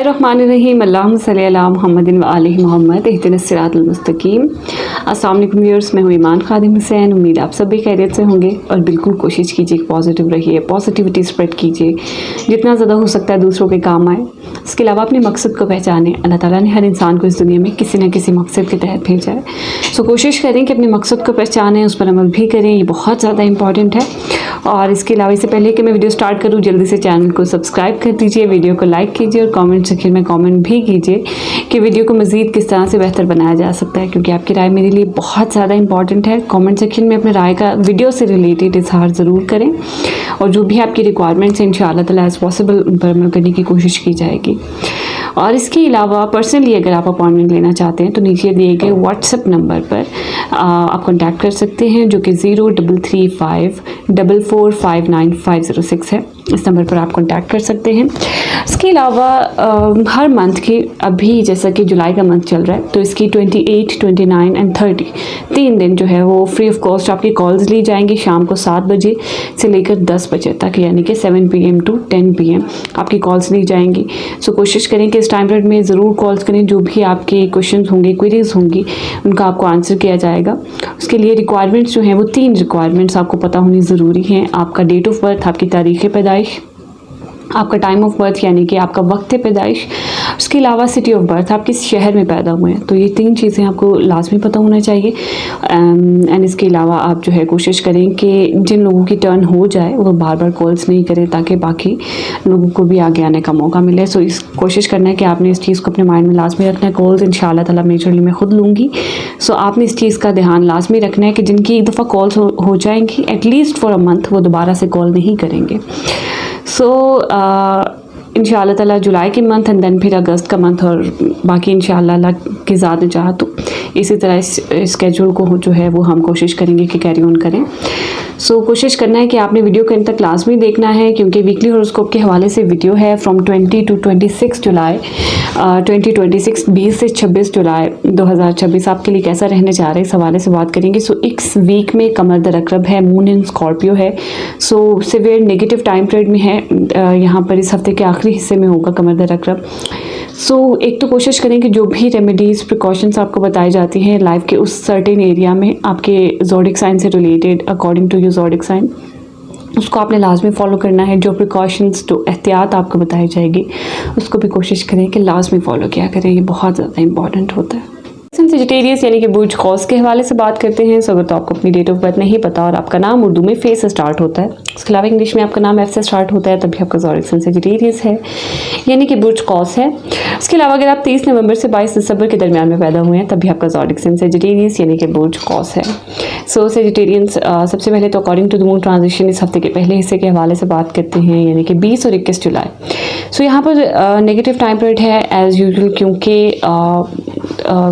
बिस्मिल्लाहिर्रहमानिर्रहीम अल्लाहुम्मा सल्ली अला मुहम्मदिन व आलि मुहम्मद इहदिनस सिरातल मुस्तकीम। अस्सलाम वालेकुम व्यूअर्स, मैं हूँ ईमान खादिम हुसैन। उम्मीद आप सब भी खैरियत से होंगे और बिल्कुल कोशिश कीजिए कि पॉजिटिव रहिए, पॉजिटिविटी स्प्रेड कीजिए, जितना ज़्यादा हो सकता है दूसरों के काम आए। इसके अलावा अपने मकसद को पहचानें। अल्लाह ताला ने हर इंसान को इस दुनिया में किसी न किसी मकसद के तहत भेजा है। सो कोशिश करें कि अपने मकसद को पहचानें, उस पर अमल भी करें, ये बहुत ज़्यादा इंपॉर्टेंट है। और इसके अलावा इससे पहले कि मैं वीडियो स्टार्ट करूँ, जल्दी से चैनल को सब्सक्राइब कर दीजिए, वीडियो को लाइक कीजिए और कमेंट सेक्शन में कमेंट भी कीजिए कि वीडियो को मज़ीद किस तरह से बेहतर बनाया जा सकता है, क्योंकि आपकी राय मेरे लिए बहुत ज़्यादा इंपॉर्टेंट है। कमेंट सेक्शन में अपने राय का वीडियो से रिलेटेड इजहार ज़रूर करें और जो भी आपकी रिक्वायरमेंट्स हैं इंशाअल्लाह ताला एज़ पॉसिबल उन पर अमल करने की कोशिश की जाएगी। और इसके अलावा पर्सनली अगर आप अपॉइंटमेंट लेना चाहते हैं तो नीचे दिए गए व्हाट्सएप नंबर पर आप कॉन्टैक्ट कर सकते हैं, जो कि 033544590506 है। इस नंबर पर आप कॉन्टैक्ट कर सकते हैं। इसके अलावा हर मंथ की, अभी जैसा कि जुलाई का मंथ चल रहा है, तो इसकी 28, 29 एंड 30 3 दिन जो है वो फ्री ऑफ कॉस्ट आपकी कॉल्स ली जाएंगी शाम को 7 बजे से लेकर 10 बजे तक, यानी कि 7 PM to 10 PM आपकी कॉल्स ली जाएंगी। सो कोशिश करें कि इस टाइम पीरियड में ज़रूर कॉल्स करें। जो भी आपके क्वेश्चन होंगे, क्वेरीज होंगी, उनका आपको आंसर किया जाएगा। उसके लिए रिक्वायरमेंट्स जो हैं वो 3 रिक्वायरमेंट्स आपको पता होनी ज़रूरी हैं। आपका डेट ऑफ बर्थ, आपकी तारीख़ पैदाइश, आपका टाइम ऑफ बर्थ यानी कि आपका वक्त पैदाइश, उसके अलावा सिटी ऑफ बर्थ, आप किस शहर में पैदा हुए हैं। तो ये 3 चीज़ें आपको लाजमी पता होना चाहिए। एंड इसके अलावा आप जो है कोशिश करें कि जिन लोगों की टर्न हो जाए वो बार बार कॉल्स नहीं करें, ताकि बाकी लोगों को भी आगे आने का मौका मिले। सो इस कोशिश करना है कि आपने इस चीज़ को अपने माइंड में लाजमी रखना है। कॉल्स इंशाअल्लाह ताला मेजरली मैं खुद लूँगी। सो आपने इस चीज़ का ध्यान लाजमी रखना है कि जिनकी एक दफ़ा कॉल्स हो जाएंगी एटलीस्ट फॉर अ मंथ, वो दोबारा से कॉल नहीं करेंगे। सो इंशाअल्लाह ताला जुलाई के मंथ एंड देन फिर अगस्त का मंथ और बाकी इंशाअल्लाह अल्लाह की ज़ात चाहा तो इसी तरह इस स्केड्यूल को जो है वो हम कोशिश करेंगे कि कैरी ऑन करें। सो कोशिश करना है कि आपने वीडियो को अंत तक लाजमी देखना है, क्योंकि वीकली हॉरोस्कोप के हवाले से वीडियो है फ्रॉम 20 to 26 जुलाई 2026, 20 से 26 जुलाई 2026 आपके लिए कैसा रहने जा रहा है इस हवाले से बात करेंगे। सो इस वीक में कमर दर अकरब है, मून इन स्कॉर्पियो है, so severe negative time period में है। यहाँ पर इस हफ्ते के आखिरी हिस्से में होगा कमर दर अकरब। सो एक तो कोशिश करें कि जो भी रेमेडीज़ प्रिकॉशंस आपको बताई जाती हैं लाइफ के उस सर्टेन एरिया में आपके ज़ोडिक साइन से related according to your zodiac sign, उसको आपने लाजमी फॉलो करना है। जो प्रिकॉशंस, जो एहतियात आपको बताई जाएगी, उसको भी कोशिश करें कि लाजमी फॉलो किया करें। ये बहुत ज़्यादा इंपॉर्टेंट होता है। सेजिटेरियस यानी कि बुर्ज कौस के हवाले से बात करते हैं। सो अगर तो आपको अपनी डेट ऑफ बर्थ नहीं पता और आपका नाम उर्दू में फे से स्टार्ट होता है, उसके अलावा इंग्लिश में आपका नाम एफ से स्टार्ट होता है, तभी आपका ज़ोडिक साइन सेजिटेरियस है, यानी कि बुर्ज कौस है। उसके अलावा अगर आप 30 नवंबर से 22 दिसंबर के दरमियान में पैदा हुए हैं, तभी आपका ज़ोडिक साइन सेजिटेरियस यानी कि बुर्ज कौस है। सो सेजिटेरियंस सबसे पहले तो according to the moon transition इस हफ्ते के पहले हिस्से के हवाले से बात करते हैं, यानी कि 20 और 21 जुलाई। सो यहाँ पर नेगेटिव टाइम पीरियड है एज़ यूजुअल, क्योंकि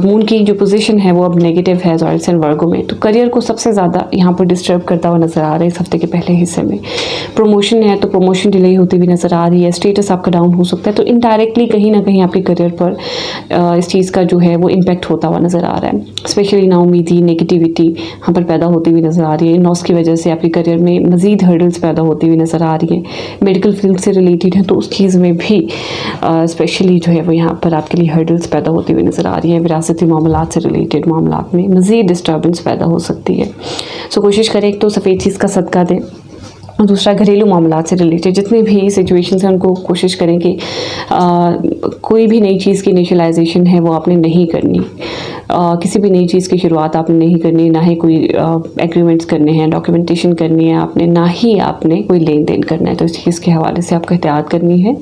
मून की जो पोजीशन है वो अब नेगेटिव है ज़ोडिक साइन वर्गो में। तो करियर को सबसे ज़्यादा यहाँ पर डिस्टर्ब करता हुआ नज़र आ रहा है इस हफ्ते के पहले हिस्से में। प्रमोशन है तो प्रमोशन डिले होती हुई नज़र आ रही है, स्टेटस आपका डाउन हो सकता है, तो इनडायरेक्टली कहीं ना कहीं आपके करियर पर इस चीज़ का जो है वो इम्पैक्ट होता हुआ नज़र आ रहा है। स्पेशली नाउमीदी, नेगेटिविटी यहाँ पर पैदा होती हुई नज़र आ रही है। नॉस की वजह से आपके करियर में मज़ीद हर्डल्स पैदा होती हुई नज़र आ रही है। मेडिकल फील्ड से रिलेटेड है तो उस चीज़ में भी स्पेशली जो है वो यहाँ पर आपके लिए हर्डल्स पैदा होती हुई नज़र आ रही है। विरासती मामलात से रिलेटेड मामलात में मज़ीद डिस्टर्बेंस पैदा हो सकती है। सो कोशिश करें एक तो सफ़ेद चीज़ का सदका दें, और दूसरा घरेलू मामलात से रिलेटेड जितने भी सिचुएशंस हैं उनको कोशिश करें कि कोई भी नई चीज़ की इनिशियलाइजेशन है वो आपने नहीं करनी। किसी भी नई चीज़ की शुरुआत आपने नहीं करनी, ना ही कोई एग्रीमेंट्स करने हैं, डॉक्यूमेंटेशन करनी है आपने, ना ही आपने कोई लेन देन करना है। तो इस चीज़ के हवाले से आपको एहतियात करनी है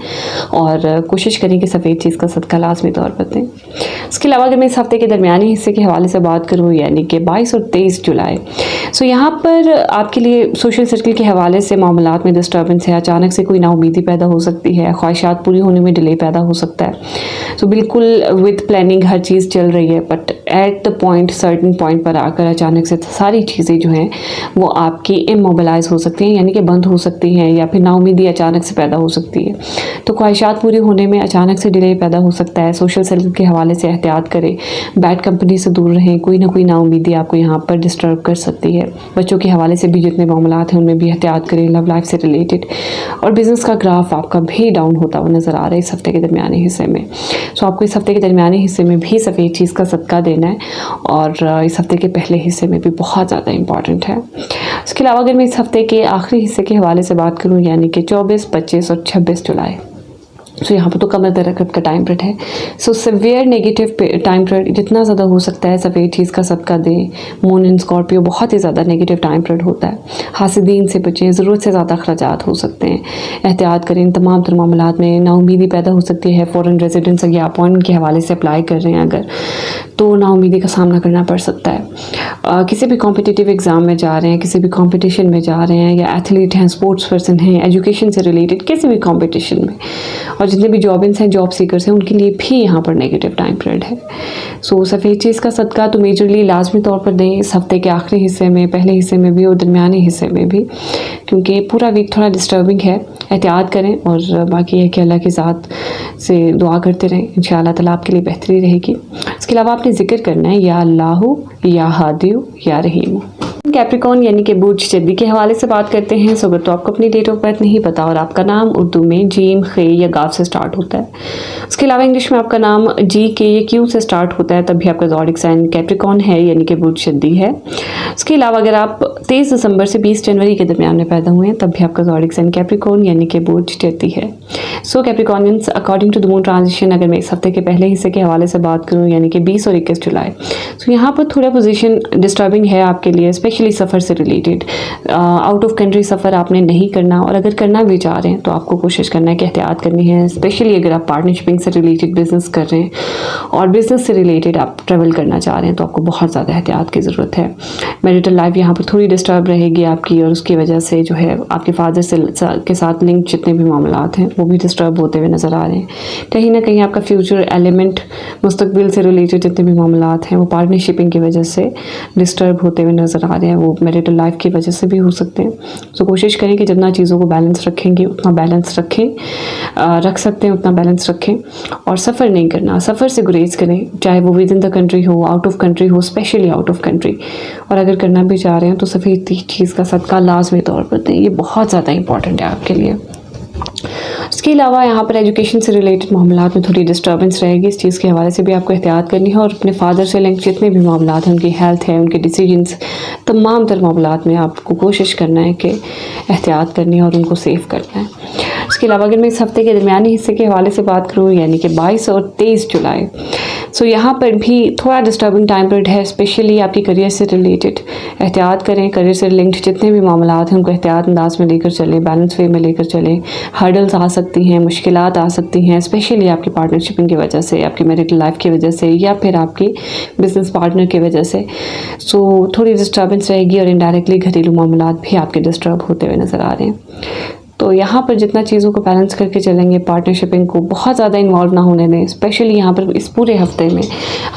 और कोशिश करें कि सफ़ेद चीज़ का सदका लाजमी तौर पर दें। इसके अलावा अगर मैं इस हफ्ते के दरमियानी हिस्से के हवाले से बात करूँ, यानी कि 22 और 23 जुलाई, सो यहाँ पर आपके लिए सोशल सर्कल के हवाले से मामलात में डिस्टर्बेंस है। अचानक से कोई नाउमीदी पैदा हो सकती है, ख्वाहिशात पूरी होने में डिले पैदा हो सकता है। सो बिल्कुल विद प्लानिंग हर चीज़ चल रही है, but at the point, certain point पर आकर अचानक से सारी चीज़ें जो हैं वो आपकी इमोबिलाइज हो सकती हैं, यानी कि बंद हो सकती हैं, या फिर नाउमीदी अचानक से पैदा हो सकती है। तो ख्वाहिशात पूरी होने में अचानक से डिले पैदा हो सकता है। सोशल सर्कल के हवाले से एहतियात करें, बैड कंपनी से दूर रहें। कोई ना कोई नाउम्मीदी आपको यहाँ पर डिस्टर्ब कर सकती है। बच्चों के हवाले से भी जितने मामलात हैं उनमें भी एहतियात करें, लव लाइफ से रिलेटेड। और बिज़नेस का ग्राफ आपका भी डाउन होता हुआ नज़र आ रहा है इस हफ्ते के दरमियानी हिस्से में। सो आपको इस हफ्ते के दरमियानी हिस्से में भी सफ़ेद चीज़ का सदका देना है, और इस हफ्ते के पहले हिस्से में भी बहुत ज़्यादा इंपॉर्टेंट है। इसके अलावा अगर मैं इस हफ्ते के आखिरी हिस्से के हवाले से बात करूँ, यानी कि 24, 25 और 26 जुलाई, सो यहाँ पर तो कमर दरकत का टाइम पीरियड है। So severe negative time period, जितना ज़्यादा हो सकता है सफ़ेद चीज़ का सदका दें। मून इन स्कॉर्पियो बहुत ही ज़्यादा नेगेटिव टाइम पीरियड होता है। हासिदीन से बचें, ज़रूरत से ज़्यादा अखराजात हो सकते हैं, एहतियात करें। इन तमाम तर मामलात में नाउमीदी पैदा हो सकती है। फ़ॉरेन रेजिडेंस या अपॉइंटमेंट के हवाले से अप्लाई कर रहे हैं अगर, तो नाउमीदी का सामना करना पड़ सकता है। किसी भी कॉम्पिटिटिव एग्ज़ाम में जा रहे हैं, किसी भी कॉम्पिटिशन में जा रहे हैं, या एथलीट हैं, स्पोर्ट्स पर्सन हैं, एजुकेशन से रिलेटेड किसी भी कॉम्पिटिशन में, और जितने भी जॉबिन्स हैं, जॉब सीकर्स हैं, उनके लिए भी यहाँ पर नेगेटिव टाइम पीरियड है। सो सफ़ेद चीज़ का सदका तो मेजरली लाजमी तौर पर दें इस हफ्ते के आखिरी हिस्से में, पहले हिस्से में भी और दरमियानी हिस्से में भी, क्योंकि पूरा वीक थोड़ा डिस्टर्बिंग है। एहतियात करें, और बाकी है कि अल्लाह की ज़ात से दुआ करते रहें, इंशाअल्लाह ताला आपके लिए बेहतरी रहेगी। इसके अलावा आपने जिक्र करना है या अल्लाहु या हादियु या रहीम। कैप्रिकॉर्न यानी कि बुर्ज जद्दी के हवाले से बात करते हैं। सो अगर तो आपको अपनी डेट ऑफ बर्थ नहीं पता और आपका नाम उर्दू में जीम, खे या गाफ से स्टार्ट होता है, उसके अलावा इंग्लिश में आपका नाम जी, के या क्यू से स्टार्ट होता है, तब भी आपका ज़ोडिक साइन कैप्रिकॉर्न है, यानी कि बुर्ज जद्दी है। उसके अलावा अगर आप 23 दिसंबर से 20 जनवरी के दरमियान में पैदा हुए हैं, तब भी आपका ज़ोडिक साइन कैप्रिकॉर्न यानी कि बुर्ज जद्दी है। So Capricornians according to the moon transition, अगर मैं इस हफ्ते के पहले हिस्से के हवाले से बात करूँ, यानी कि 20 और 21 जुलाई, तो यहाँ पर थोड़ा पोजीशन डिस्टर्बिंग है आपके लिए, स्पेशली सफ़र से रिलेटेड। आउट ऑफ कंट्री सफ़र आपने नहीं करना, और अगर करना भी चाह रहे हैं तो आपको कोशिश करना है कि एहतियात करनी है, स्पेशली अगर आप पार्टनरशिपिंग से रिलेटेड बिज़नेस कर रहे हैं और बिज़नेस से रिलेटेड आप ट्रैवल करना चाह रहे हैं, तो आपको बहुत ज़्यादा एहतियात की ज़रूरत है। मैरिटल लाइफ यहाँ पर थोड़ी डिस्टर्ब रहेगी आपकी, और उसकी वजह से जो है आपके फादर से के साथ लिंक जितने भी मामलात हैं वो भी डिस्टर्ब होते हुए नज़र आ रहे हैं। कहीं ना कहीं आपका फ्यूचर एलिमेंट, मुस्तकबिल से रिलेटेड जितने भी मामलात हैं वो पार्टनरशिपिंग की वजह से डिस्टर्ब होते हुए नज़र आ रहे हैं, वो मैरिटल लाइफ की वजह से भी हो सकते हैं। तो कोशिश करें कि जितना चीज़ों को बैलेंस रखेंगे उतना बैलेंस रखें, रख सकते हैं उतना बैलेंस रखें, और सफ़र नहीं करना, सफ़र से गुरेज करें, चाहे वो विद इन द कंट्री हो, आउट ऑफ कंट्री हो, स्पेशली आउट ऑफ कंट्री। और अगर करना भी चाह रहे हैं तो सफ़ेद चीज़ का सदका लाजमी तौर पर दें, ये बहुत ज़्यादा इंपॉर्टेंट है आपके लिए। इसके अलावा यहाँ पर एजुकेशन से रिलेटेड मामलात में थोड़ी डिस्टर्बेंस रहेगी, इस चीज़ के हवाले से भी आपको एहतियात करनी है, और अपने फादर से लिंक जितने भी मामलात हैं, उनकी हेल्थ है, उनके डिसीजंस, तमाम तर मामलात में आपको कोशिश करना है कि एहतियात करनी है और उनको सेव करना है। इसके अलावा अगर मैं इस हफ्ते के दरमियानी हिस्से के हवाले से बात करूँ, यानी कि 22 और 23 जुलाई, सो यहाँ पर भी थोड़ा डिस्टर्बिंग टाइम पीरियड है, स्पेशली आपकी करियर से रिलेटेड। एहतियात करें, करियर से लिंक्ड जितने भी मामलात हैं उनको एहतियात अंदाज में लेकर चलें, बैलेंस वे में लेकर चलें। हर्डल्स आ सकती हैं, मुश्किलात आ सकती हैं, स्पेशली आपकी पार्टनरशिपिंग की वजह से, आपकी मैरिटल लाइफ की वजह से, या फिर आपकी बिजनेस पार्टनर की वजह से। सो थोड़ी डिस्टर्बेंस रहेगी, और इनडायरेक्टली घरेलू मामलात भी आपके डिस्टर्ब होते हुए नज़र आ रहे हैं। तो यहाँ पर जितना चीज़ों को बैलेंस करके चलेंगे, पार्टनरशिपिंग को बहुत ज़्यादा इन्वॉल्व ना होने दें, स्पेशली यहाँ पर इस पूरे हफ्ते में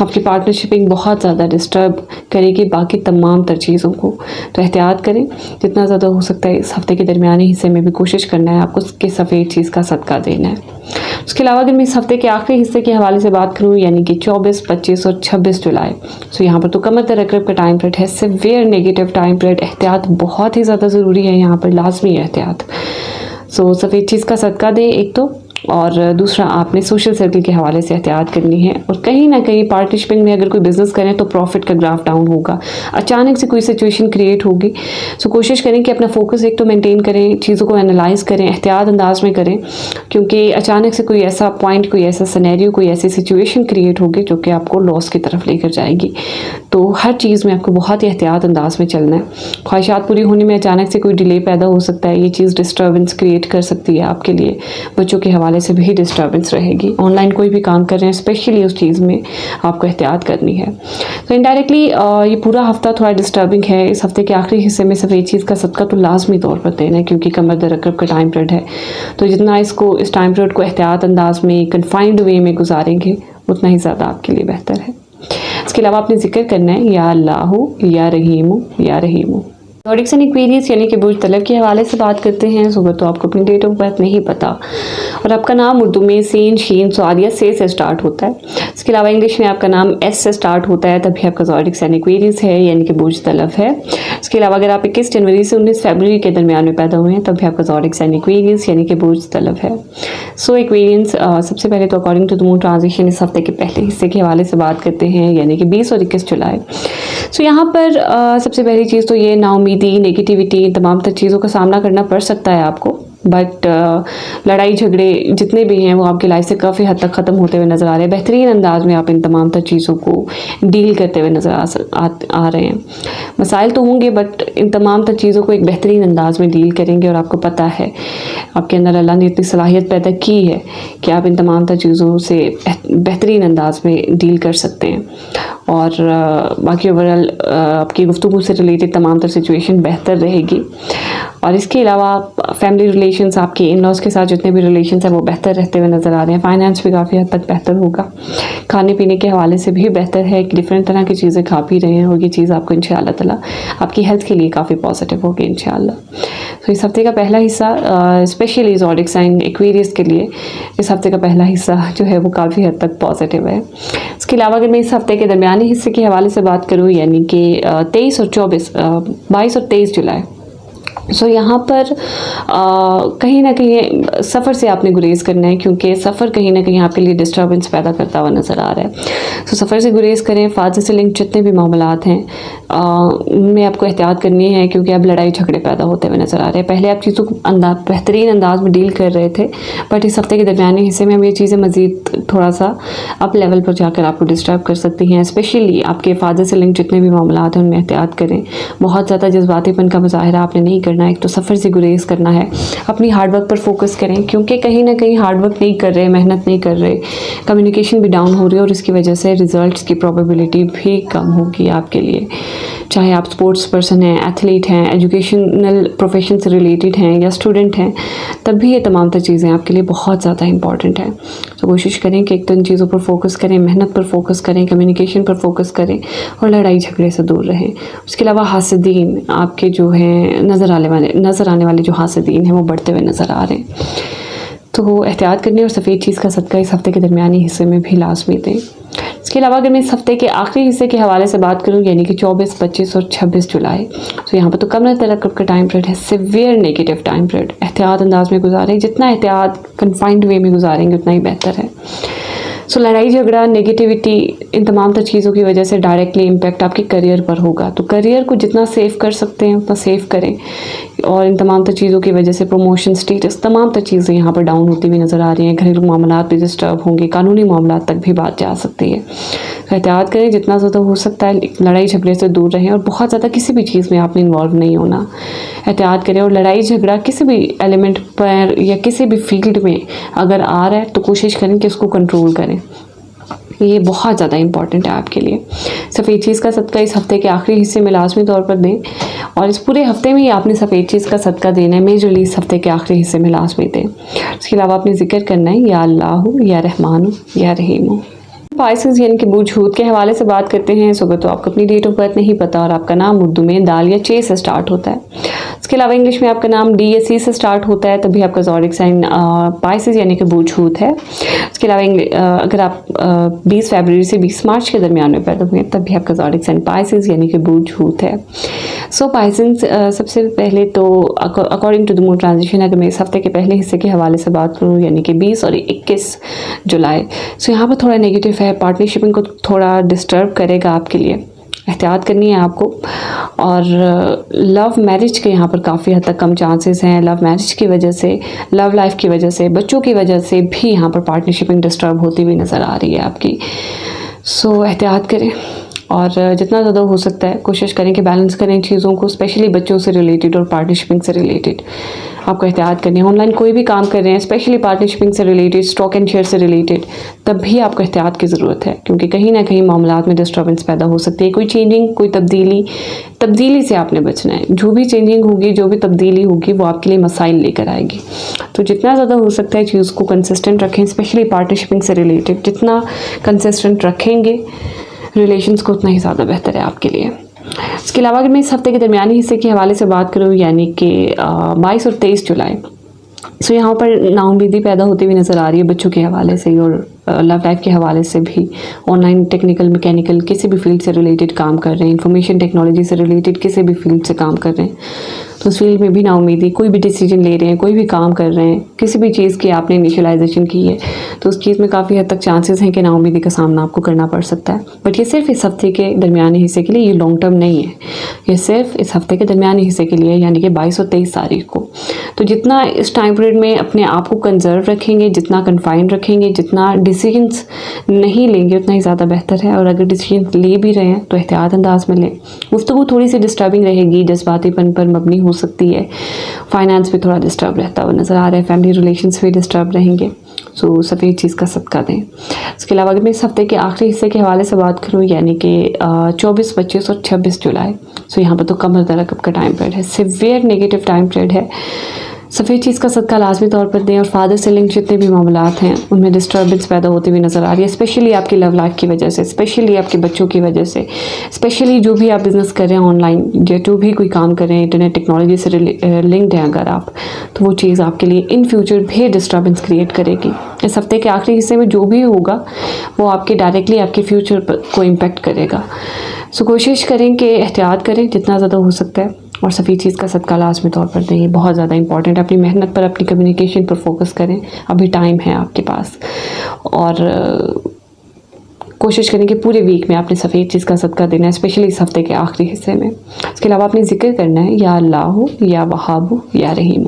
आपकी पार्टनरशिपिंग बहुत ज़्यादा डिस्टर्ब करेगी बाकी तमाम तर चीज़ों को। तो एहतियात करें, जितना ज़्यादा हो सकता है इस हफ्ते के दरमियानी हिस्से में भी कोशिश करना है आपको कि सफ़ेद चीज़ का सदका देना है। उसके अलावा अगर मैं इस हफ्ते के आखिरी हिस्से के हवाले से बात करूँ, यानी कि 24, 25 और 26 जुलाई, सो यहाँ पर तो कमर दरकब का टाइम पीरियड है, सिवियर नेगेटिव टाइम पीरियड। एहतियात बहुत ही ज़्यादा ज़रूरी है, यहाँ पर लाजमी है एहतियात। सो सफ़ेद चीज़ का सदका दें एक तो, और दूसरा आपने सोशल सर्कल के हवाले से एहतियात करनी है, और कहीं ना कहीं पार्टनरशिपिंग में अगर कोई बिज़नेस करें तो प्रॉफिट का ग्राफ डाउन होगा, अचानक से कोई सिचुएशन क्रिएट होगी। सो कोशिश करें कि अपना फोकस एक तो मेंटेन करें, चीज़ों को एनालाइज करें, एहतियात अंदाज में करें, क्योंकि अचानक से कोई ऐसा पॉइंट, कोई ऐसा सिनेरियो, कोई ऐसी सिचुएशन क्रिएट होगी जो कि आपको लॉस की तरफ लेकर जाएगी। तो हर चीज़ में आपको बहुत ही एहतियात अंदाज में चलना है। ख्वाहिशात पूरी होने में अचानक से कोई डिले पैदा हो सकता है, ये चीज़ डिस्टर्बेंस क्रिएट कर सकती है आपके लिए। बच्चों के हवाले से भी डिस्टर्बेंस रहेगी। ऑनलाइन कोई भी काम कर रहे हैं, स्पेशली उस चीज़ में आपको एहतियात करनी है। तो इनडायरेक्टली ये पूरा हफ्ता थोड़ा डिस्टर्बिंग है। इस हफ्ते के आखिरी हिस्से में सफ़ेद चीज़ का सदका तो लाजमी तौर पर देना है, क्योंकि कमर दरकब का टाइम पीरियड है। तो जितना इस टाइम पीरियड को एहतियात अंदाज में, कन्फाइंड वे में गुजारेंगे, उतना ही ज़्यादा आपके लिए बेहतर है। इसके अलावा आपने जिक्र करना है या अल्लाहु या रहीमु या रहीमु। ज़ोडिक साइन एक्वेरियस यानी कि बुर्ज तलब के हवाले से बात करते हैं। सुबह तो आपको अपनी डेट ऑफ बर्थ नहीं पता और आपका नाम उर्दू में सीन शीन स्वादिया से स्टार्ट होता है। इसके अलावा इंग्लिश में आपका नाम एस से स्टार्ट होता है, तभी आपका ज़ोडिक साइन एक्वेरियस है यानी कि बुर्ज तलब है। इसके अलावा अगर आप 21 जनवरी से 19 फरवरी के दरमियान में पैदा हुए हैं तभी आपका ज़ोडिक साइन एक्वेरियस यानी कि बुर्ज तलब है। सो एक्वेरियंस सबसे पहले तो according to the moon transition इस हफ्ते के पहले हिस्से के हवाले से बात करते हैं यानी कि 20 और 21 जुलाई। सो यहाँ पर सबसे पहली चीज़ तो ये नाउमीदी, नेगेटिविटी, तमाम तर चीज़ों का सामना करना पड़ सकता है आपको, बट लड़ाई झगड़े जितने भी हैं वो आपकी लाइफ से काफ़ी हद तक ख़त्म होते हुए नज़र आ रहे हैं। बेहतरीन अंदाज में आप इन तमाम तर चीज़ों को डील करते हुए नज़र आ रहे हैं। मसाइल तो होंगे बट इन तमाम तर चीज़ों को एक बेहतरीन अंदाज में डील करेंगे और आपको पता है आपके अंदर अल्लाह ने इतनी सलाहियत पैदा की है कि आप इन तमाम तर चीज़ों से बेहतरीन अंदाज में डील कर सकते हैं। और बाकी ओवरऑल आपकी गुफ्तगू से रिलेटेड तमाम तर सिचुएशन बेहतर रहेगी। और इसके अलावा फैमिली रिलेशंस, आपके इन लॉज के साथ जितने भी रिलेशंस हैं वो बेहतर रहते हुए नज़र आ रहे हैं। फाइनेंस भी काफ़ी हद तक बेहतर होगा। खाने पीने के हवाले से भी बेहतर है कि डिफरेंट तरह की चीज़ें खा पी रहे हैं और ये चीज़ आपको इंशाअल्लाह ताला आपकी हेल्थ के लिए काफ़ी पॉजिटिव होगी इंशाअल्लाह। तो इस हफ्ते का पहला हिस्सा स्पेशली ज़ोडिक साइन एक्वेरियस के लिए इस हफ्ते का पहला हिस्सा जो है वो काफ़ी हद तक पॉजिटिव है। इसके अलावा अगर मैं इस हफ्ते के दरमियानी हिस्से के हवाले से बात करूँ यानी कि 22 और 23 जुलाई। सो यहाँ पर कहीं ना कहीं सफ़र से आपने गुरेज करना है क्योंकि सफ़र कहीं ना कहीं आपके लिए डिस्टर्बेंस पैदा करता हुआ नज़र आ रहा है। सो सफ़र से गुरेज करें। फादर से लिंक जितने भी मामलात हैं उनमें आपको एहतियात करनी है क्योंकि अब लड़ाई झगड़े पैदा होते हुए नज़र आ रहे हैं। पहले आप चीज़ों को बेहतरीन अंदाज में डील कर रहे थे बट इस हफ्ते के दरमियानी हिस्से में हम ये चीज़ें मज़ीद थोड़ा सा अप लेवल पर जाकर आपको डिस्टर्ब कर सकती हैं। स्पेशली आपके फादर से लिंक जितने भी मामलात हैं उनमें एहतियात करें। बहुत ज़्यादा जज्बातीपन का मुजाहरा आपने नहीं करना है। एक तो सफ़र से गुरेज करना है, अपनी हार्डवर्क पर फोकस करें क्योंकि कहीं ना कहीं हार्डवर्क नहीं कर रहे, मेहनत नहीं कर रहे, कम्युनिकेशन भी डाउन हो रही है और इसकी वजह से रिज़ल्ट्स की प्रोबेबिलिटी भी कम होगी आपके लिए। चाहे आप स्पोर्ट्स पर्सन हैं, एथलीट हैं, एजुकेशनल प्रोफेशन से रिलेटेड हैं या स्टूडेंट हैं, तब भी ये तमाम तर चीज़ें आपके लिए बहुत ज़्यादा इंपॉर्टेंट हैं। तो कोशिश करें कि एक तो इन चीज़ों पर फोकस करें, मेहनत पर फोकस करें, कम्युनिकेशन पर फोकस करें और लड़ाई झगड़े से दूर रहें। उसके अलावा हासिदीन आपके जो हैं नज़र आने वाले जो हासिदीन हैं वो बढ़ते हुए नज़र आ रहे हैं। तो एहतियात करनी और सफ़ेद चीज़ का सदका इस हफ्ते के दरमियानी हिस्से में भी लाजमी दें। इसके अलावा अगर मैं इस हफ्ते के आखिरी हिस्से के हवाले से बात करूं यानी कि 24, 25 और 26 जुलाई, तो यहाँ पर तो कम तरक्ब का टाइम पीरियड है, सिवियर नेगेटिव टाइम पीरियड। एहतियात अंदाज में गुजारें, जितना एहतियात कन्फाइंड वे में गुजारेंगे उतना ही बेहतर है। सो लड़ाई झगड़ा, नेगेटिविटी, इन तमाम तर चीज़ों की वजह से डायरेक्टली इम्पैक्ट आपके करियर पर होगा। तो करियर को जितना सेव कर सकते हैं उतना सेव करें और इन तमाम तर चीज़ों की वजह से प्रमोशन, स्टेटस, तमाम तर चीज़ें यहाँ पर डाउन होती हुई नज़र आ रही हैं। घरेलू मामलात भी डिस्टर्ब होंगे, कानूनी मामलात तक भी बात जा सकती है। तो एहतियात करें, जितना ज़्यादा हो सकता है लड़ाई झगड़े से दूर रहें और बहुत ज़्यादा किसी भी चीज़ में आपने इन्वॉल्व नहीं होना। एहतियात करें और लड़ाई झगड़ा किसी भी एलिमेंट पर या किसी भी फील्ड में अगर आ रहा है तो कोशिश करें कि उसको कंट्रोल करें। ये बहुत ज़्यादा इंपॉर्टेंट है आपके लिए। सफ़ेद चीज़ का सदका इस हफ्ते के आखिरी हिस्से में लाजमी तौर पर दें और इस पूरे हफ्ते में ही आपने सफ़ेद चीज़ का सदका देना है, मेजरली इस हफ्ते के आखिरी हिस्से में लाजमी दें। इसके अलावा आपने जिक्र करना है या अल्लाह या रहमान या रहीम। पाइसेस यानी कि बूझ हूद के हवाले से बात करते हैं। सुबह तो आपको अपनी डेट ऑफ बर्थ नहीं पता और आपका नाम उर्दू में दाल या चे से स्टार्ट होता है। इसके अलावा इंग्लिश में आपका नाम डी या सी से स्टार्ट होता है, तभी आपका ज़ोडिक साइन पाइसेस यानी कि बूझ हूद है। इसके अलावा अगर आप 20 फरवरी से 20 मार्च के दरमियान में पैदा हुए हैं तभी आपका ज़ोडिक साइन पाइसेस यानी कि बूझ हूद है। सो पाइसेस सबसे पहले तो according to the moon transition अगर मैं इस हफ्ते के पहले हिस्से के हवाले से बात करूँ यानी कि 20 और 21 जुलाई, सो यहाँ पर थोड़ा नेगेटिव है, पार्टनरशिपिंग को थोड़ा डिस्टर्ब करेगा आपके लिए, एहतियात करनी है आपको। और लव मैरिज के यहाँ पर काफ़ी हद तक कम चांसेस हैं। लव मैरिज की वजह से, लव लाइफ की वजह से, बच्चों की वजह से भी यहाँ पर पार्टनरशिपिंग डिस्टर्ब होती हुई नज़र आ रही है आपकी। सो एहतियात करें और जितना ज़्यादा हो सकता है कोशिश करें कि बैलेंस करें चीज़ों को, स्पेशली बच्चों से रिलेटेड और पार्टनरशिपिंग से रिलेटेड आपको एहतियात करनी है। ऑनलाइन कोई भी काम कर रहे हैं, स्पेशली पार्टनरशिपिंग से रिलेटेड, स्टॉक एंड शेयर से रिलेटेड, तब भी आपको एहतियात की ज़रूरत है क्योंकि कहीं ना कहीं मामलात में डिस्टर्बेंस पैदा हो सकती है। कोई चेंजिंग, कोई तब्दीली से आपने बचना है। जो भी चेंजिंग होगी, जो भी तब्दीली होगी वो आपके लिए मसाइल लेकर आएगी। तो जितना ज़्यादा हो सकता है चीज़ को कंसिस्टेंट रखें, स्पेशली पार्टनरशिपिंग से रिलेटेड जितना कंसिस्टेंट रखेंगे रिलेशंस को उतना ही ज़्यादा बेहतर है आपके लिए। इसके अलावा अगर मैं इस हफ्ते के दरमियानी हिस्से के हवाले से बात करूँ, यानी कि 22 और 23 जुलाई, सो यहाँ पर नाउमीदी पैदा होती हुई नज़र आ रही है बच्चों के हवाले से और लव लाइफ के हवाले से भी। ऑनलाइन टेक्निकल मैकेनिकल किसी भी फील्ड से रिलेटेड काम कर रहे हैं, इंफॉर्मेशन टेक्नोलॉजी से रिलेटेड किसी भी फील्ड से काम कर रहे हैं, तो उस फील्ड में भी नाउमीदी, कोई भी डिसीजन ले रहे हैं, कोई भी काम कर रहे हैं, किसी भी चीज़ की आपने इनिशियलाइजेशन की है, तो उस चीज़ में काफ़ी हद तक चांसेस हैं कि नाउमीदी का सामना आपको करना पड़ सकता है। बट ये सिर्फ इस हफ्ते के दरमियानी हिस्से के लिए, ये लॉन्ग टर्म नहीं है, ये सिर्फ इस हफ्ते के दरमियानी हिस्से के लिए, यानी कि 22 और 23 तारीख को। तो जितना इस टाइम पीरियड में अपने आप को कंजर्व रखेंगे, जितना कन्फाइंड रखेंगे, जितना डिसीजंस नहीं लेंगे, उतना ही ज़्यादा बेहतर है। और अगर डिसीजन ले भी रहे हैं तो एहतियात अंदाज में लें। गुफ्तगू थोड़ी सी डिस्टर्बिंग रहेगी, जज्बातीपन पर मबनी हो सकती है, फाइनेंस भी थोड़ा डिस्टर्ब रहता हुआ नज़र आ रहा है, फैमिली रिलेशंस भी डिस्टर्ब रहेंगे, सो सफ़ेद चीज़ का सदका दें। इसके अलावा अगर मैं इस हफ्ते के आखिरी हिस्से के हवाले से बात करूँ, यानी कि 24, 25 और 26 जुलाई, सो यहाँ पर तो कमर दर्द का टाइम पीरियड है, सिवियर नेगेटिव टाइम पीरियड है। सफ़ेद चीज़ का सदका लाजमी तौर पर दें। और फादर से लिंक जितने भी मामलात हैं उनमें डिस्टर्बेंस पैदा होती हुई नज़र आ रही है, स्पेशली आपकी लव लाइफ की वजह से, स्पेशली आपके बच्चों की वजह से, स्पेशली जो भी आप बिज़नेस कर रहे हैं ऑनलाइन, या जो भी कोई काम कर रहे हैं इंटरनेट टेक्नोलॉजी से लिंक्ड हैं अगर आप, तो वो चीज़ आपके लिए इन फ्यूचर भी डिस्टर्बेंस क्रिएट करेगी। इस हफ्ते के आखिरी हिस्से में जो भी होगा वो आपके डायरेक्टली आपके फ्यूचर को इम्पेक्ट करेगा। सो कोशिश करें कि एहतियात करें जितना ज़्यादा हो सकता है, और सफ़ेद चीज़ का सदका लाजमी तौर पर दें, ये बहुत ज़्यादा इंपॉर्टेंट है। अपनी मेहनत पर, अपनी कम्युनिकेशन पर फोकस करें, अभी टाइम है आपके पास, और कोशिश करें कि पूरे वीक में आपने सफ़ेद चीज़ का सदका देना है, स्पेशली इस हफ्ते के आखिरी हिस्से में। इसके अलावा आपने जिक्र करना है या अल्लाह या वहाब या रहीम।